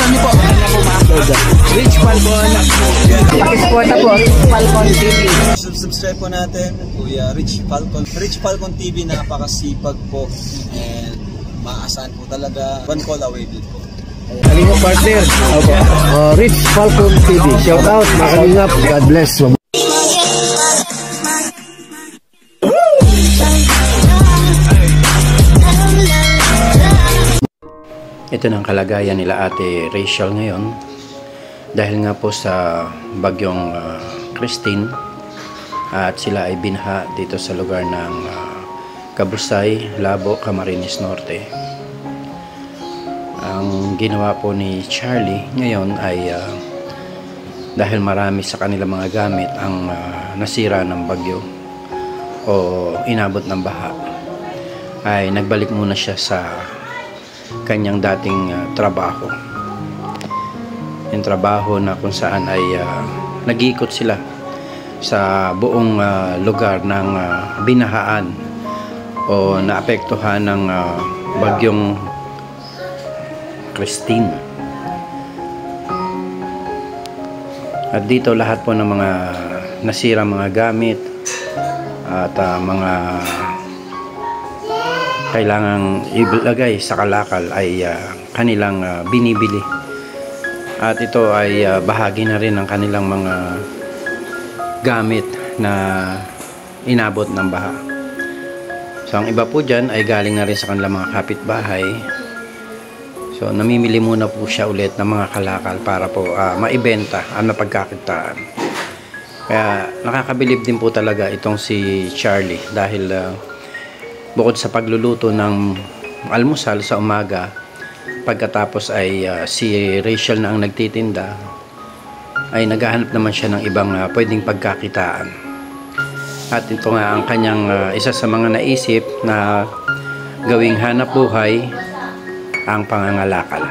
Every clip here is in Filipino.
niyo po, wala na po ma-upload. Rich Falcon. Pakisuporta po, Rich Falcon TV. Subscribe po natin, Kuya Rich Falcon. Rich Falcon TV, napakasipag po. And maasahan po talaga. One call away din po. Kalingap partner. Okay. Rich Falcon TV. Shout out, mga kalingap. God bless. Ito na ang kalagayan nila Ate Rachel ngayon dahil nga po sa bagyong Christine at sila ay binha dito sa lugar ng Kabusay, Labo, Camarines Norte. Ang ginawa po ni Charlie ngayon ay dahil marami sa kanilang mga gamit ang nasira ng bagyo o inabot ng baha, ay nagbalik muna siya sa kanyang dating trabaho. Yung trabaho na kung saan ay nag-iikot sila sa buong lugar ng binahaan o naapektuhan ng bagyong Christine. At dito lahat po ng mga nasira mga gamit at mga kailangang ilagay sa kalakal ay kanilang binibili. At ito ay bahagi na rin ng kanilang mga gamit na inabot ng baha. So ang iba po dyan ay galing na rin sa kanilang mga kapitbahay. So namimili muna po siya ulit ng mga kalakal para po maibenta ang napagkakitaan. Kaya nakakabilib din po talaga itong si Charlie dahil bukod sa pagluluto ng almusal sa umaga, pagkatapos ay si Rachel na ang nagtitinda, ay naghahanap naman siya ng ibang pwedeng pagkakitaan. At ito nga ang kanyang isa sa mga naisip na gawing hanap buhay, ang pangangalakal.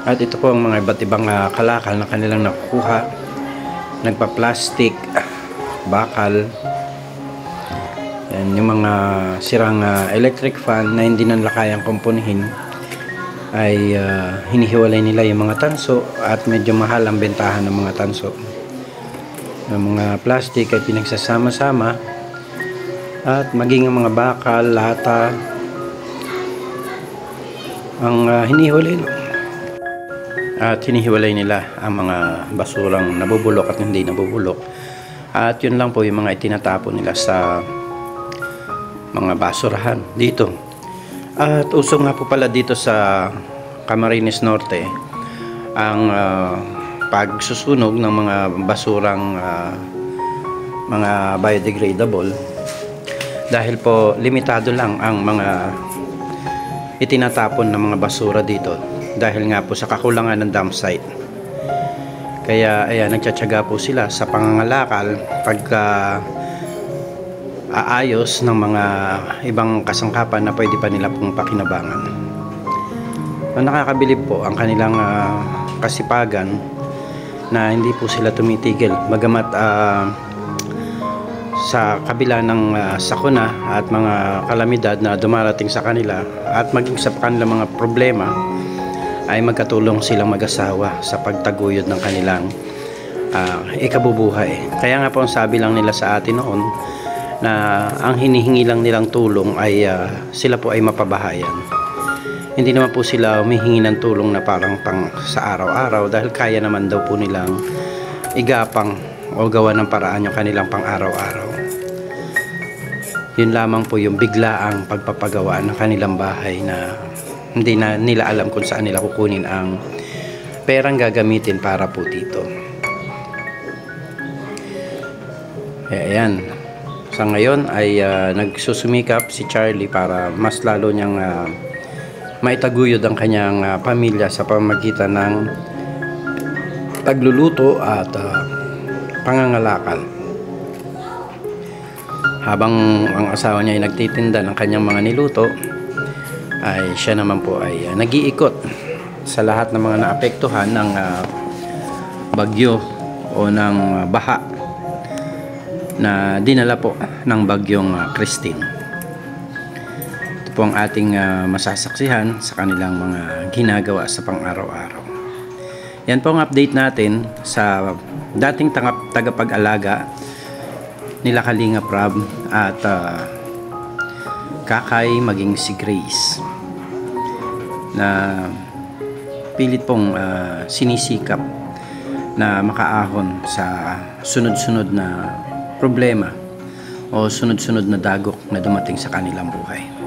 At ito po ang mga iba't ibang kalakal na kanilang nakukuha. Nagpa-plastic, bakal, yan, yung mga sirang electric fan na hindi nila kayang kumpunihin ay hinihiwalay nila yung mga tanso at medyo mahal ang bentahan ng mga tanso. Yung mga plastic ay pinagsasama-sama at maging ang mga bakal, lata ang hinihiwalay. At hinihiwalay nila ang mga basurang nabubulok at hindi nabubulok. At yun lang po yung mga itinatapon nila sa mga basurahan dito. At uso nga po pala dito sa Camarines Norte ang pagsusunog ng mga basurang mga biodegradable dahil po limitado lang ang mga itinatapon ng mga basura dito dahil nga po sa kakulangan ng dump site. Kaya ayan, nagtsatsaga po sila sa pangangalakal pagka aayos ng mga ibang kasangkapan na pwede pa nila pong pakinabangan. Nakakabilib po ang kanilang kasipagan na hindi po sila tumitigil bagamat sa kabila ng sakuna at mga kalamidad na dumarating sa kanila at maging sa kanilang mga problema ay magkatulong silang mag-asawa sa pagtaguyod ng kanilang ikabubuhay. Kaya nga po ang sabi lang nila sa atin noon na ang hinihingi lang nilang tulong ay sila po ay mapabahayan. Hindi naman po sila humihingi ng tulong na parang pang sa araw-araw dahil kaya naman daw po nilang igapang o gawa ng paraan yung kanilang pang araw-araw. Yun lamang po yung biglaang pagpapagawa ng kanilang bahay na hindi na nila alam kung saan nila kukunin ang perang gagamitin para po dito. Ayan. Sa ngayon ay nagsusumikap si Charlie para mas lalo niyang maitaguyod ang kanyang pamilya sa pamamagitan ng pagluluto at pangangalakal. Habang ang asawa niya ay nagtitinda ng kanyang mga niluto, ay siya naman po ay nag-iikot sa lahat ng mga naapektuhan ng bagyo o ng baha na dinala po ng bagyong Christine. Ito po ang ating masasaksihan sa kanilang mga ginagawa sa pang-araw-araw. Yan po ang update natin sa dating tagapag-alaga nila Kalingap Rab at Kakay maging si Grace, na pilit pong sinisikap na makaahon sa sunod-sunod na problema o sunod-sunod na dagok na dumating sa kanilang buhay.